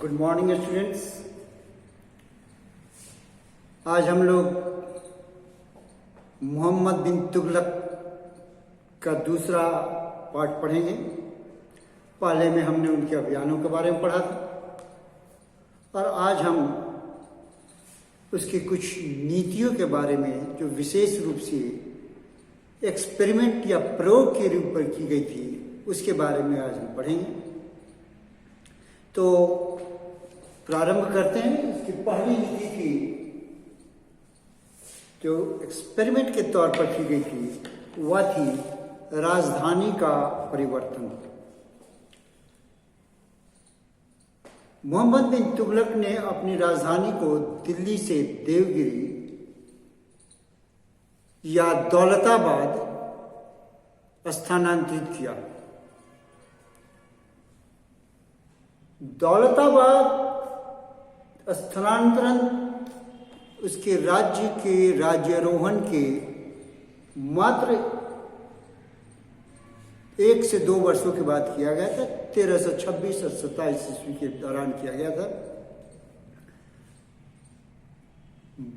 Good morning students. आज हम लोग मोहम्मद बिन तुगलक का दूसरा पार्ट पढ़ेंगे। पहले में हमने उनके अभियानों के बारे में पढ़ा था और आज हम उसकी कुछ नीतियों के बारे में जो विशेष रूप से एक्सपेरिमेंट या प्रयोग के रूप पर की गई थी उसके बारे में आज हम पढ़ेंगे। तो प्रारंभ करते हैं। इसकी पहली नीति थी जो एक्सपेरिमेंट के तौर पर की गई थी वह थी राजधानी का परिवर्तन। मोहम्मद बिन तुगलक ने अपनी राजधानी को दिल्ली से देवगिरी या दौलताबाद स्थानांतरित किया। दौलताबाद स्थानांतरण उसके राज्य के राज्यारोहण के मात्र 1 से 2 वर्षों के बाद किया गया था। 1326 और 27 ईस्वी के दौरान किया गया था।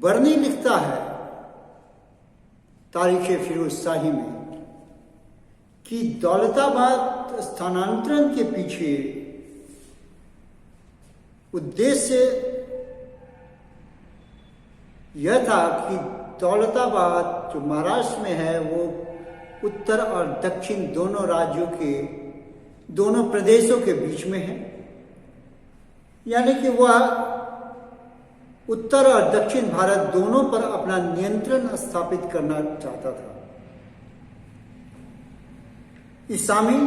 बर्नी लिखता है तारीख फिरोज शाही में कि दौलताबाद स्थानांतरण के पीछे उद्देश्य यह था कि दौलताबाद जो महाराष्ट्र में है वो उत्तर और दक्षिण दोनों राज्यों के दोनों प्रदेशों के बीच में है, यानी कि वह उत्तर और दक्षिण भारत दोनों पर अपना नियंत्रण स्थापित करना चाहता था। इसामी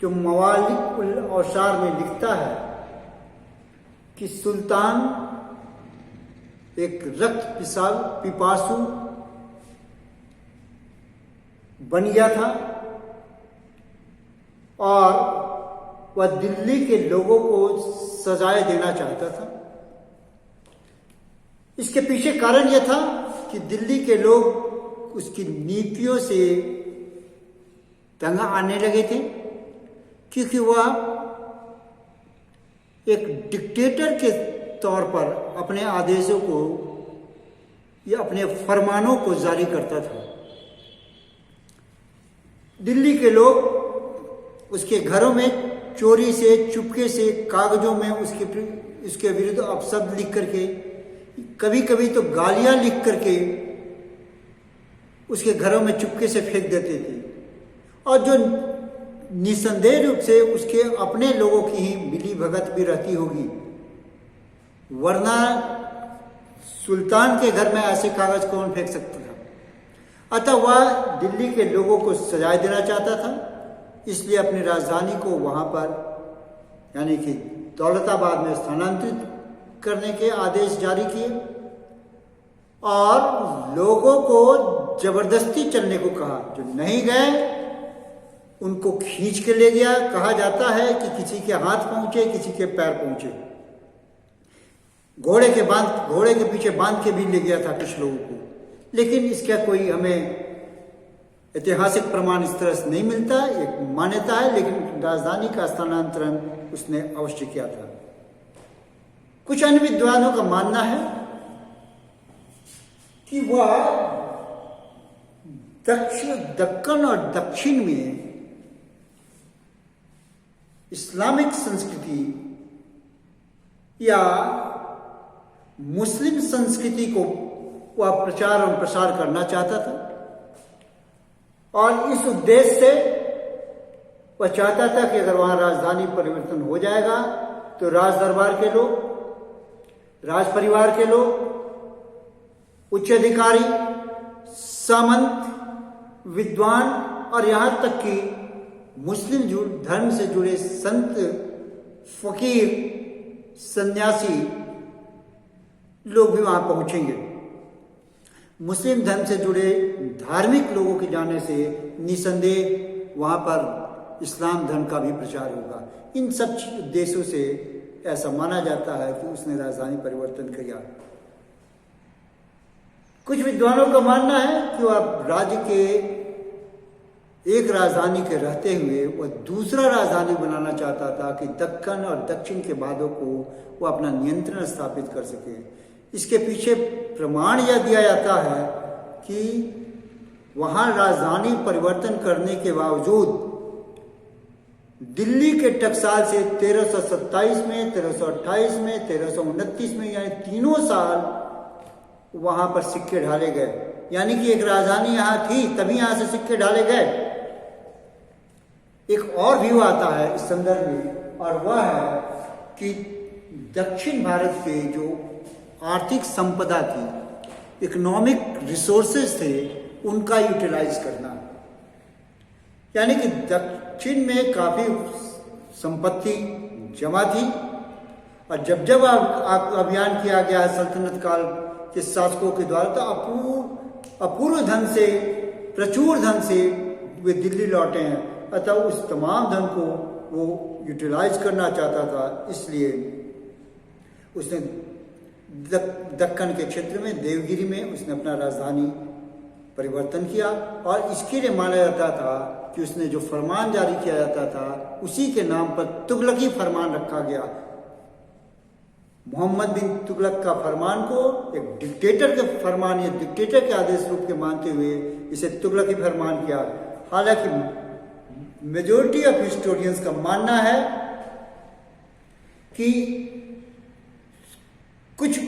जो मवालिक उल औशार में लिखता है कि सुल्तान एक रक्त पिपासु बन गया था और वह दिल्ली के लोगों को सजाएं देना चाहता था। इसके पीछे कारण यह था कि दिल्ली के लोग उसकी नीतियों से तंग आने लगे थे, क्योंकि वह एक डिक्टेटर के तौर पर अपने आदेशों को या अपने फरमानों को जारी करता था। दिल्ली के लोग उसके घरों में चोरी से चुपके से कागजों में उसके विरुद्ध अपशब्द लिख करके, कभी कभी तो गालियां लिख करके उसके घरों में चुपके से फेंक देते थे, और जो निसंदेह रूप से उसके अपने लोगों की ही मिली भगत भी रहती होगी, वरना सुल्तान के घर में ऐसे कागज कौन फेंक सकता था। अतः वह दिल्ली के लोगों को सजाए देना चाहता था, इसलिए अपनी राजधानी को वहां पर यानी कि दौलताबाद में स्थानांतरित करने के आदेश जारी किए और लोगों को जबरदस्ती चलने को कहा। जो नहीं गए उनको खींच के ले गया। कहा जाता है कि किसी के हाथ पहुंचे, किसी के पैर पहुंचे, घोड़े के पीछे बांध के भी ले गया था कुछ लोगों को, लेकिन इसका कोई हमें ऐतिहासिक प्रमाण इस तरह से नहीं मिलता। एक मान्यता है, लेकिन राजधानी का स्थानांतरण उसने अवश्य किया था। कुछ अन्य विद्वानों का मानना है कि वह दक्कन और दक्षिण में इस्लामिक संस्कृति या मुस्लिम संस्कृति को वह प्रचार और प्रसार करना चाहता था, और इस उद्देश्य से वह चाहता था कि अगर वहां राजधानी परिवर्तन हो जाएगा तो राज दरबार के लोग, राज परिवार के लोग, उच्च अधिकारी, सामंत, विद्वान और यहां तक कि मुस्लिम धर्म से जुड़े संत, फकीर, सन्यासी लोग भी वहां पहुंचेंगे। मुस्लिम धर्म से जुड़े धार्मिक लोगों के जाने से निसंदेह वहां पर इस्लाम धर्म का भी प्रचार होगा। इन सब उद्देश्यों से ऐसा माना जाता है कि उसने राजधानी परिवर्तन किया। कुछ विद्वानों का मानना है कि वह राज्य के एक राजधानी के रहते हुए वह दूसरा राजधानी बनाना चाहता था कि दक्कन और दक्षिण के भागों को वह अपना नियंत्रण स्थापित कर सके। इसके पीछे प्रमाण यह दिया जाता है कि वहाँ राजधानी परिवर्तन करने के बावजूद दिल्ली के टकसाल से 1327 में, 1328 में, 1329 में, यानी तीनों साल वहाँ पर सिक्के ढाले गए। यानी कि एक राजधानी यहाँ थी तभी यहाँ से सिक्के ढाले गए। एक और व्यू आता है इस संदर्भ में, और वह है कि दक्षिण भारत के जो आर्थिक संपदा थी, इकोनॉमिक रिसोर्सेज थे, उनका यूटिलाइज करना। यानी कि दक्षिण में काफी संपत्ति जमा थी, और जब जब अभियान किया गया सल्तनत काल के शासकों के द्वारा, तो अपूर्व धन से, प्रचुर धन से वे दिल्ली लौटे हैं। अतः उस तमाम धन को वो यूटिलाइज करना चाहता था। इसलिए उसने दक्कन के क्षेत्र में, देवगिरी में उसने अपना राजधानी परिवर्तन किया, और इसके लिए माना जाता था कि उसने जो फरमान जारी किया जाता था उसी के नाम पर तुगलकी फरमान रखा गया। मोहम्मद बिन तुगलक का फरमान को एक डिक्टेटर के फरमान या डिक्टेटर के आदेश रूप के मानते हुए इसे तुगलकी फरमान किया। हालांकि मेजॉरिटी ऑफ हिस्टोरियंस का मानना है कि कुछ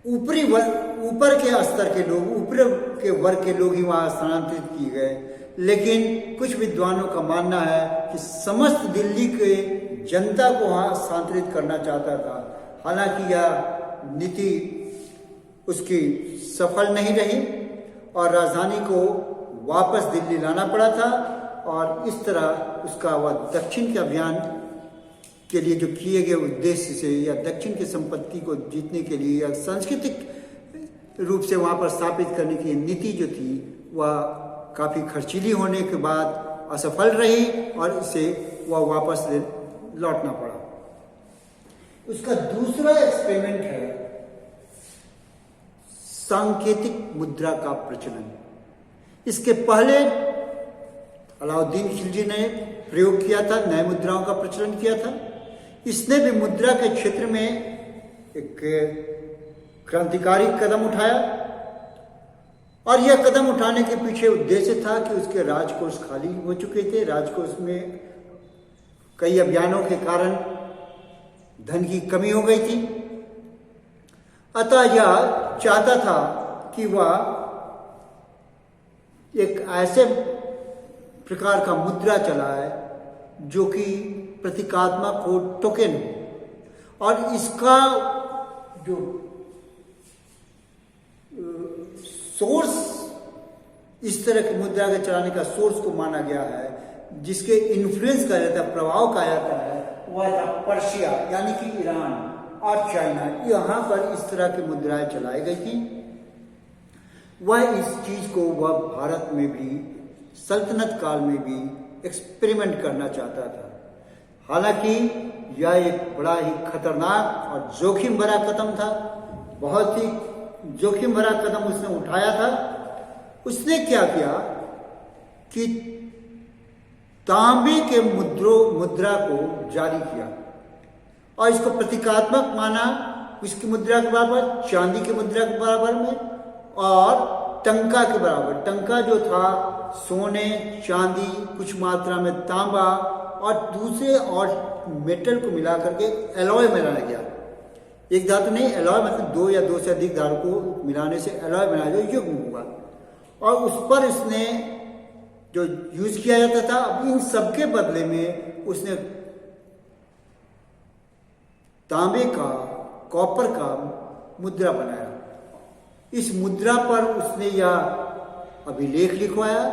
ऊपर के स्तर के लोग, ऊपर के वर्ग के लोग ही वहां स्थानांतरित किए गए, लेकिन कुछ विद्वानों का मानना है कि समस्त दिल्ली के जनता को वहां स्थानांतरित करना चाहता था। हालांकि यह नीति उसकी सफल नहीं रही और राजधानी को वापस दिल्ली लाना पड़ा था, और इस तरह उसका वह दक्षिण के अभियान के लिए जो किए गए उद्देश्य से, या दक्षिण की संपत्ति को जीतने के लिए, या सांस्कृतिक रूप से वहां पर स्थापित करने की नीति जो थी, वह काफी खर्चीली होने के बाद असफल रही और इसे वह वापस लौटना पड़ा। उसका दूसरा एक्सपेरिमेंट है सांकेतिक मुद्रा का प्रचलन। इसके पहले अलाउद्दीन खिलजी ने प्रयोग किया था, नए मुद्राओं का प्रचलन किया था। इसने भी मुद्रा के क्षेत्र में एक क्रांतिकारी कदम उठाया, और यह कदम उठाने के पीछे उद्देश्य था कि उसके राजकोष खाली हो चुके थे। राजकोष में कई अभियानों के कारण धन की कमी हो गई थी। अतः यह चाहता था कि वह एक ऐसे प्रकार का मुद्रा चलाए जो कि प्रतीकात्मक हो, टोकन हो, और इसका जो सोर्स, इस तरह की मुद्रा के चलाने का सोर्स को माना गया है, जिसके इन्फ्लुएंस कहा जाता है, प्रभाव कहा जाता है, वह था पर्शिया यानी कि ईरान और चाइना। यहाँ पर इस तरह की मुद्राएं चलाई गई थी। वह इस चीज को वह भारत में भी, सल्तनत काल में भी एक्सपेरिमेंट करना चाहता था। हालांकि यह एक बड़ा ही खतरनाक और जोखिम भरा कदम था, बहुत ही जोखिम भरा कदम उसने उठाया था। उसने क्या किया कि तांबे के मुद्रा को जारी किया और इसको प्रतीकात्मक माना, उसकी मुद्रा के बराबर, चांदी की मुद्रा के बराबर में, और टंका के बराबर। टंका जो था सोने, चांदी, कुछ मात्रा में तांबा और दूसरे और मेटल को मिला करके एलॉय मिलाया गया। एक धातु नहीं, एलॉय मतलब दो या दो से अधिक धातु को मिलाने से एलॉय बनाया जो युग्म होगा, और उस पर इसने जो यूज किया जाता था, अब इन सबके बदले में उसने तांबे का, कॉपर का मुद्रा बनाया। इस मुद्रा पर उसने यह अभिलेख लिखवाया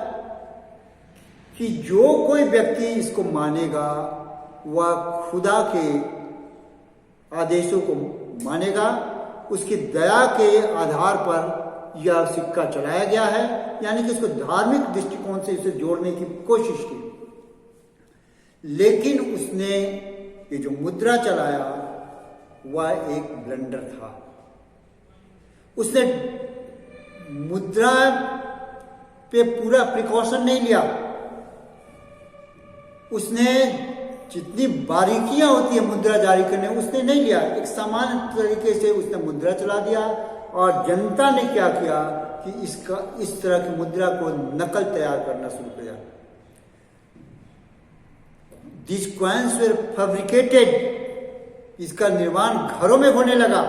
कि जो कोई व्यक्ति इसको मानेगा वह खुदा के आदेशों को मानेगा। उसकी दया के आधार पर यह सिक्का चलाया गया है, यानी कि इसको धार्मिक दृष्टिकोण से इसे जोड़ने की कोशिश की। लेकिन उसने ये जो मुद्रा चलाया वह एक ब्लंडर था। उसने मुद्रा पे पूरा प्रिकॉशन नहीं लिया। उसने जितनी बारीकियां होती है मुद्रा जारी करने, उसने नहीं लिया। एक सामान्य तरीके से उसने मुद्रा चला दिया और जनता ने क्या किया कि इस तरह की मुद्रा को नकल तैयार करना शुरू किया। These coins were fabricated, इसका निर्माण घरों में होने लगा।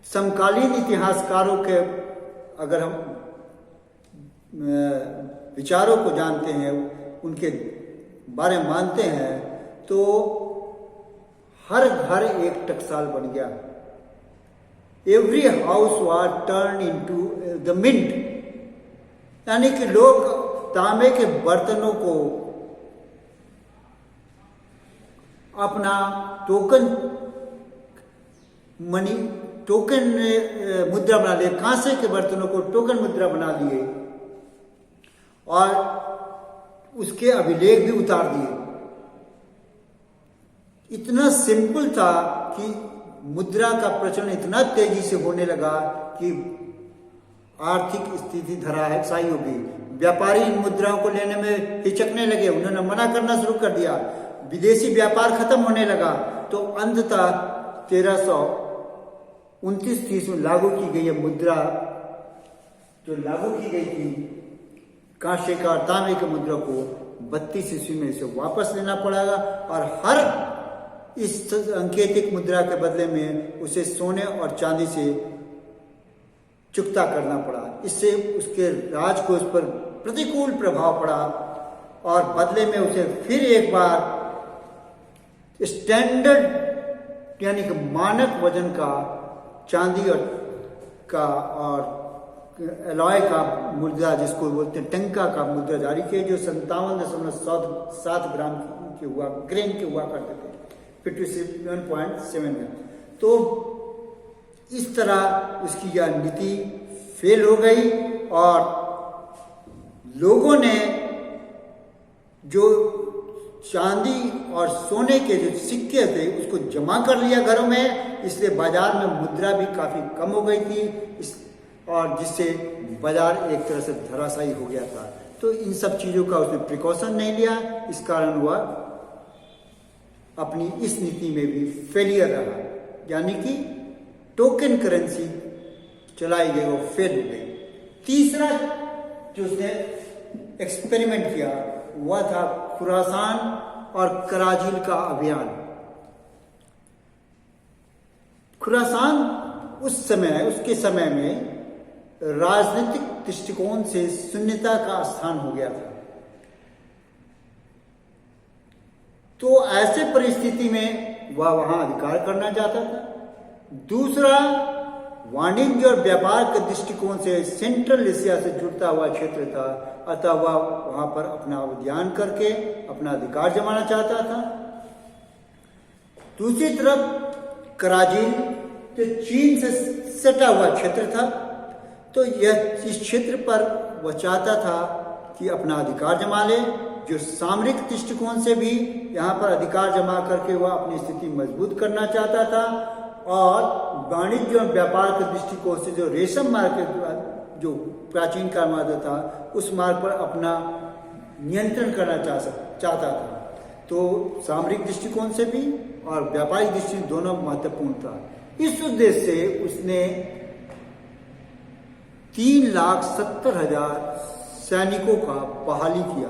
समकालीन इतिहासकारों के अगर हम विचारों को जानते हैं, उनके बारे में मानते हैं, तो हर घर एक टकसाल बन गया। Every house was turn into the mint, यानी कि लोग तांबे के बर्तनों को अपना टोकन मुद्रा बना लिए, कांसे के बर्तनों को टोकन मुद्रा बना लिए और उसके अभिलेख भी उतार दिए। इतना सिंपल था कि मुद्रा का प्रचलन इतना तेजी से होने लगा कि आर्थिक स्थिति धराशायी हो गई। व्यापारी इन मुद्राओं को लेने में हिचकने लगे, उन्होंने मना करना शुरू कर दिया। विदेशी व्यापार खत्म होने लगा। तो अंततः 1329 में लागू की गई है मुद्रा, जो लागू की गई थी कांसे का और तांबे के मुद्रा को 32 ईस्वी में इसे वापस लेना पड़ेगा और हर इस सांकेतिक मुद्रा के बदले में उसे सोने और चांदी से चुकता करना पड़ा। इससे उसके राजकोष पर प्रतिकूल प्रभाव पड़ा और बदले में उसे फिर एक बार स्टैंडर्ड यानी कि मानक वजन का चांदी और एलॉय का मुद्रा, जिसको बोलते हैं टंका का मुद्रा जारी किए, जो 57.7 ग्राम के हुआ करते थे, 57.7 में। तो इस तरह उसकी यह नीति फेल हो गई और लोगों ने जो चांदी और सोने के जो सिक्के थे उसको जमा कर लिया घरों में, इसलिए बाजार में मुद्रा भी काफी कम हो गई थी और जिससे बाजार एक तरह से धराशायी हो गया था। तो इन सब चीजों का उसने प्रिकॉशन नहीं लिया, इस कारण वह अपनी इस नीति में भी फेलियर रहा, यानी कि टोकन करेंसी चलाई गई, वो फेल हो गई। तीसरा जो उसने एक्सपेरिमेंट किया वह था खुरासान और कराजील का अभियान। खुरासान उसके समय में राजनीतिक दृष्टिकोण से शून्यता का स्थान हो गया था। तो ऐसे परिस्थिति में वह वहां अधिकार करना चाहता था। दूसरा, वाणिज्य और व्यापार के दृष्टिकोण से सेंट्रल एशिया से जुड़ता हुआ क्षेत्र था, अतः वह वहां पर अपना उद्यान करके अपना अधिकार जमाना चाहता था। दूसरी तरफ कराजील जो चीन से सटा हुआ क्षेत्र था, तो यह इस क्षेत्र पर वह चाहता था कि अपना अधिकार जमा ले, जो सामरिक दृष्टिकोण से भी यहाँ पर अधिकार जमा करके वह अपनी स्थिति मजबूत करना चाहता था और वाणिज्य और व्यापार के दृष्टिकोण से जो रेशम मार्ग जो प्राचीन काल मार्ग था उस मार्ग पर अपना नियंत्रण करना चाहता था। तो सामरिक दृष्टिकोण से भी और व्यापारिक दृष्टिकोण दोनों महत्वपूर्ण था। इस उद्देश्य से उसने 3,70,000 सैनिकों का बहाली किया,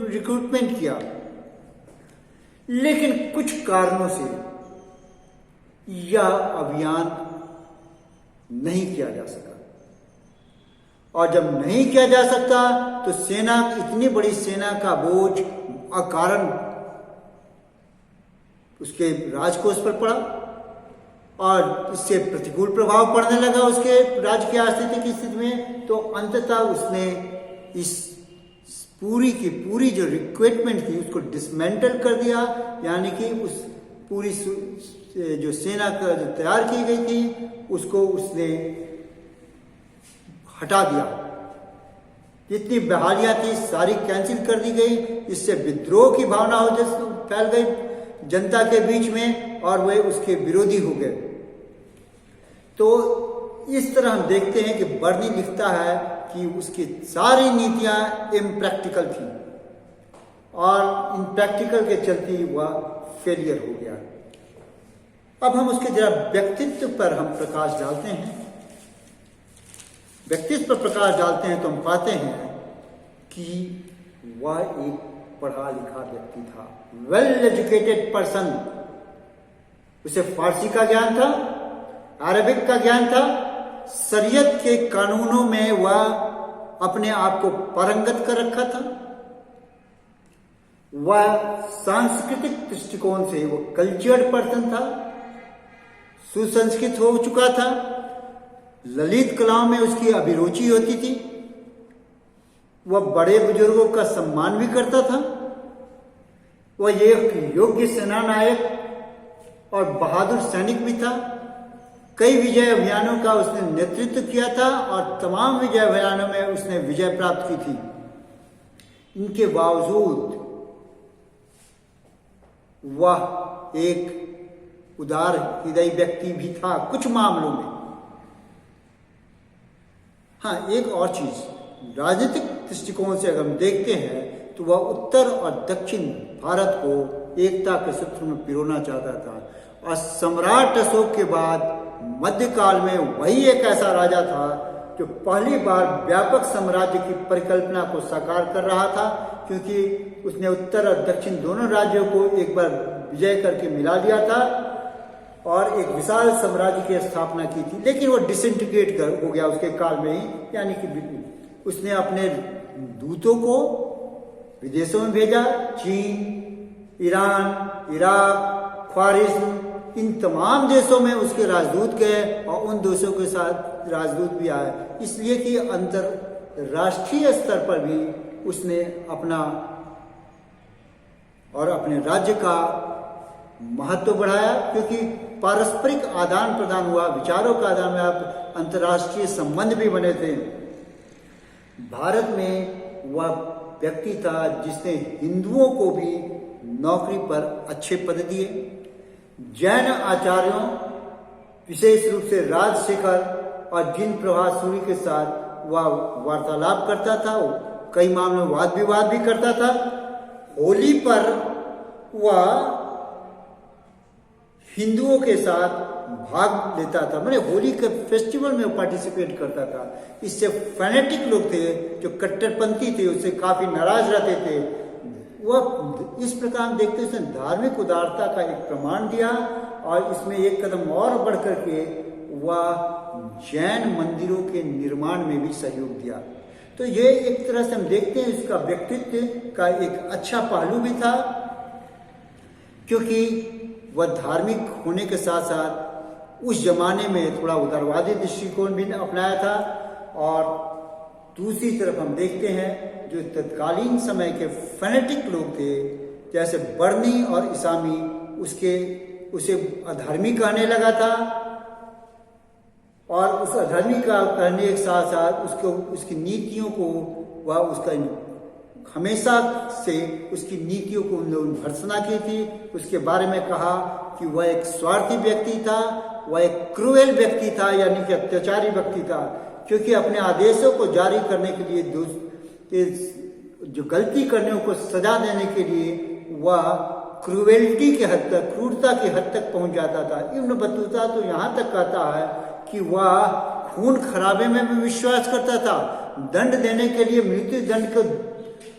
रिक्रूटमेंट किया, लेकिन कुछ कारणों से यह अभियान नहीं किया जा सका। और जब नहीं किया जा सकता तो इतनी बड़ी सेना का बोझ अकारण उसके राजकोष पर पड़ा और इससे प्रतिकूल प्रभाव पड़ने लगा उसके राज्य की आर्थिक स्थिति में। तो अंततः उसने इस पूरी की पूरी जो रिक्रूटमेंट थी उसको डिसमेंटल कर दिया, यानी कि उस पूरी जो सेना का जो तैयार की गई थी उसको उसने हटा दिया। जितनी बहालियां थी सारी कैंसिल कर दी गई। इससे विद्रोह की भावना फैल गई जनता के बीच में और वे उसके विरोधी हो गए। तो इस तरह हम देखते हैं कि बर्नी लिखता है कि उसकी सारी नीतियां इम्प्रैक्टिकल थी, और इन प्रैक्टिकल के चलते वह फेलियर हो गया। अब हम उसके जरा व्यक्तित्व पर हम प्रकाश डालते हैं। व्यक्तित्व पर प्रकाश डालते हैं तो हम पाते हैं कि वह एक पढ़ा लिखा व्यक्ति था, वेल एजुकेटेड पर्सन। उसे फारसी का ज्ञान था, अरबिक का ज्ञान था, शरीयत के कानूनों में वह अपने आप को पारंगत कर रखा था। वह सांस्कृतिक दृष्टिकोण से वो कल्चर्ड पर्सन था, सुसंस्कृत हो चुका था, ललित कलाओं में उसकी अभिरुचि होती थी, वह बड़े बुजुर्गों का सम्मान भी करता था, वह एक योग्य सेना नायक और बहादुर सैनिक भी था। कई विजय अभियानों का उसने नेतृत्व किया था और तमाम विजय अभियानों में उसने विजय प्राप्त की थी। इनके बावजूद वह एक उदार हृदय व्यक्ति भी था कुछ मामलों में। हाँ, एक और चीज, राजनीतिक दृष्टिकोण से अगर हम देखते हैं तो वह उत्तर और दक्षिण भारत को एकता के सूत्र में पिरोना चाहता था। और सम्राट अशोक के बाद मध्यकाल में वही एक ऐसा राजा था जो पहली बार व्यापक साम्राज्य की परिकल्पना को साकार कर रहा था, क्योंकि उसने उत्तर और दक्षिण दोनों राज्यों को एक बार विजय करके मिला लिया था और एक विशाल साम्राज्य की स्थापना की थी। लेकिन वो डिसइंटीग्रेट हो गया उसके काल में ही, यानी कि उसने अपने दूतों को विदेशों में भेजा। चीन, ईरान, इराक, ख्वारिज्म, इन तमाम देशों में उसके राजदूत गए और उन देशों के साथ राजदूत भी आए, इसलिए कि अंतरराष्ट्रीय स्तर पर भी उसने अपना और अपने राज्य का महत्व बढ़ाया, क्योंकि पारस्परिक आदान प्रदान हुआ, विचारों का आदान हुआ, अंतर्राष्ट्रीय संबंध भी बने थे। भारत में वह व्यक्ति था जिसने हिंदुओं को भी नौकरी पर अच्छे पद दिए। जैन आचार्यों, विशेष रूप से राजशेखर और जिन प्रभात सूरी के साथ वह वार्तालाप करता था, कई मामलों में वाद विवाद भी करता था। होली पर वह हिंदुओं के साथ भाग लेता था, मैंने होली के फेस्टिवल में पार्टिसिपेट करता था। इससे फैनेटिक लोग थे जो कट्टरपंथी थे, उससे काफी नाराज रहते थे। वह इस प्रकार देखते उसने धार्मिक उदारता का एक प्रमाण दिया और इसमें एक कदम और बढ़ करके वह जैन मंदिरों के निर्माण में भी सहयोग दिया। तो ये एक तरह से हम देखते हैं इसका व्यक्तित्व का एक अच्छा पहलू भी था, क्योंकि वह धार्मिक होने के साथ साथ उस जमाने में थोड़ा उदारवादी दृष्टिकोण भी अपनाया था। और दूसरी तरफ हम देखते हैं जो तत्कालीन समय के फैनेटिक लोग थे, जैसे बर्नी और इसामी, उसे अधर्मी कहने लगा था और उस अधर्मी का कहने के साथ साथ उसकी नीतियों को वह उसका हमेशा से उसकी नीतियों को उन लोगों ने भर्त्सना की थी। उसके बारे में कहा कि वह एक स्वार्थी व्यक्ति था, वह एक क्रूएल व्यक्ति था, यानी कि अत्याचारी व्यक्ति था, क्योंकि अपने आदेशों को जारी करने के लिए जो गलती करने को सजा देने के लिए वह क्रूएल्टी के हद तक, क्रूरता की हद तक पहुंच जाता था। इब्न बतूता तो यहाँ तक कहता है कि वह खून खराबे में भी विश्वास करता था। दंड देने के लिए मृत्यु दंड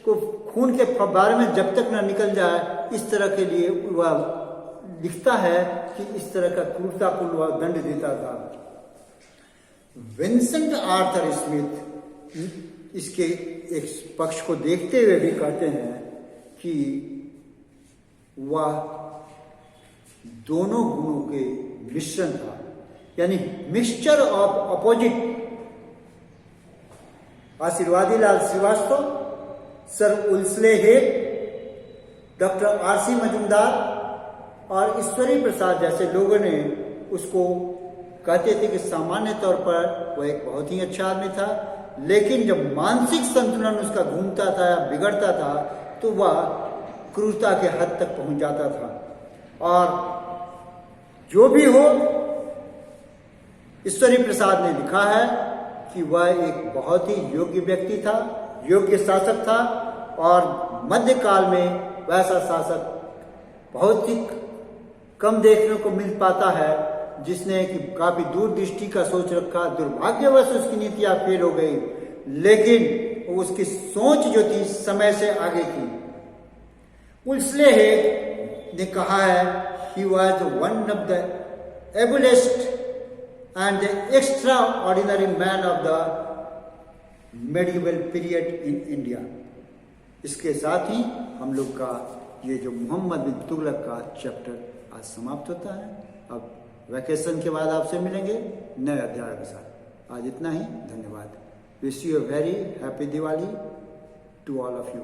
को खून के फव्वारे में जब तक न निकल जाए, इस तरह के लिए वह लिखता है कि इस तरह का क्रूरतापूर्ण वह दंड देता था। विंसेंट आर्थर स्मिथ इसके एक पक्ष को देखते हुए भी कहते हैं कि वह दोनों गुणों के मिश्रण था, यानी mixture of opposite. Ashirvadi Lal Srivastava, sir Wolseley Haig, doctor RC Majumdar और ईश्वरी प्रसाद जैसे लोगों ने उसको कहते थे कि सामान्य तौर पर वह एक बहुत ही अच्छा आदमी था, लेकिन जब मानसिक संतुलन उसका घूमता था या बिगड़ता था तो वह क्रूरता के हद तक पहुंच जाता था। और जो भी हो, ईश्वरी प्रसाद ने लिखा है कि वह एक बहुत ही योग्य व्यक्ति था, योग्य शासक था और मध्यकाल में वैसा शासक बहुत ही कम देखने को मिल पाता है जिसने कि काफी दूरदृष्टि का सोच रखा। दुर्भाग्यवश उसकी नीतियां फेल हो गई, लेकिन उसकी सोच जो थी समय से आगे की। उल्सले ने कहा है, he was one of the ablest and the extraordinary man of the medieval period in India। इसके साथ ही हम लोग का ये जो मोहम्मद बिन तुगलक का चैप्टर आज समाप्त होता है। अब वैकेशन के बाद आपसे मिलेंगे नए अध्याय के साथ। आज इतना ही, धन्यवाद। Wish you a very happy Diwali to all of you.